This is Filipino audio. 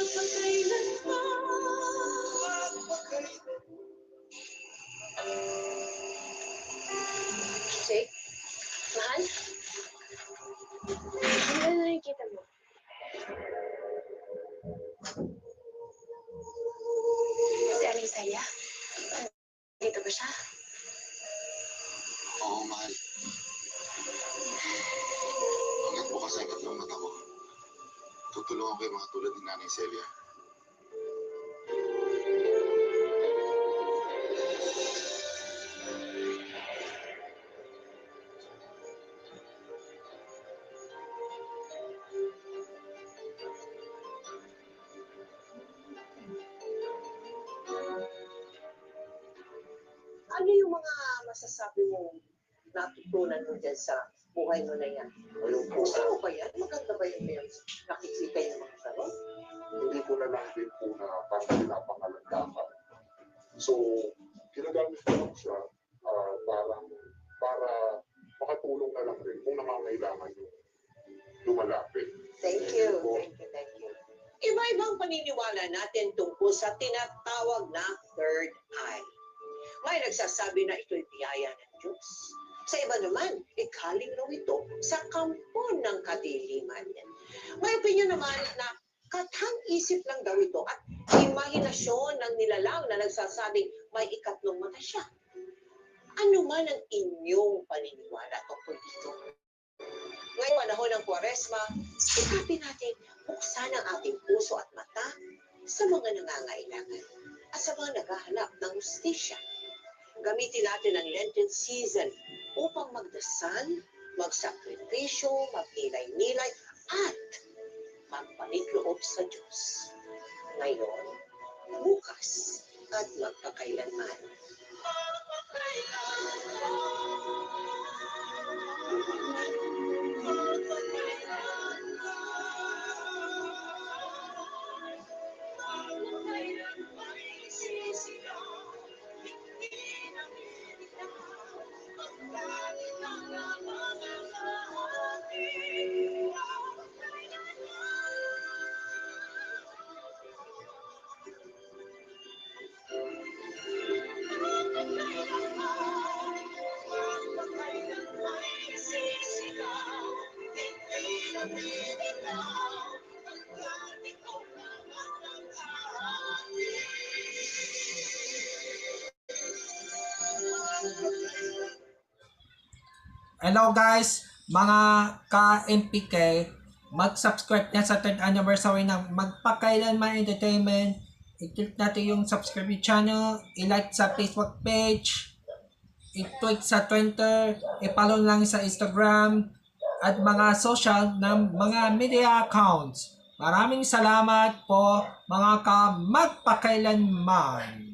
Jake? Mahal? Ano na nakikita mo? Si Alisaya? Dito ba siya? Oo, mahal. Hanggang bukas ay tatlong mata ko. Tutulungan ko yung mga tulad ni Nanay Celia. Ano yung mga masasabi mo natutunan mo dyan sa buhay mo na yan? Gusto mo ba yan? Maganda ba yung nakikita yung mga tanong? Hindi ko na lang din po na parang pinapangalandakan. So, ginagamit ko lang siya para makatulong na lang rin kung nangangailangan yung lumalapit. Thank you. Thank you. Iba-ibang paniniwala natin tungkol sa tinatawag na third eye. May nagsasabi na ito'y biyaya ng Diyos. Sa iba naman, ikaling raw ito sa kampo ng kadiliman. May opinion naman na katang-isip lang daw ito at imahinasyon ng nilalang na nagsasabing may ikatlong mata siya. Ano man ang inyong paniniwala tungkol dito? Ngayong panahon ng Kwaresma, ikapin natin buksan ang ating puso at mata sa mga nangangailangan at sa mga naghahanap ng hustisya. Gamitin natin ang Lenten season upang magdasal, magsakripisyo, magnilay-nilay, at magpanik-loob sa Diyos. Ngayon, bukas, at magpakailanman. Hello guys, mga ka-MPK, mag-subscribe na sa 3rd anniversary ng Magpakailanman Entertainment. I-click natin yung subscribe channel, i-like sa Facebook page, i-tweet sa Twitter, i-follow lang sa Instagram, at mga social ng mga media accounts. Maraming salamat po mga ka-Magpakailanman.